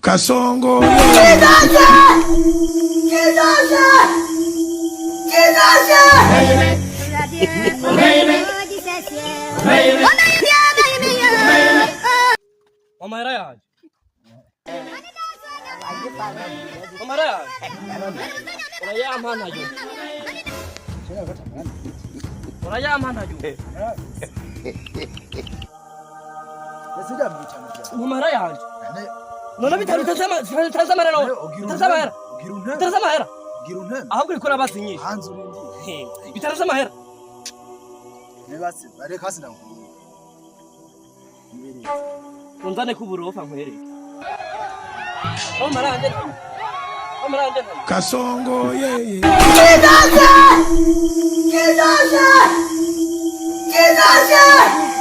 Kasongo. Omaraya. Omaraya. Oraya aman haju. Oraya aman haju. Omaraya. Nona bitaru tasama no. Tasama era. Ahubwo ikora basinyi. Bitarasama era. Nebasi bare kasi nawo. Nzane kuburofa nkwere. Omarande. Kasongo ye. Kizaza!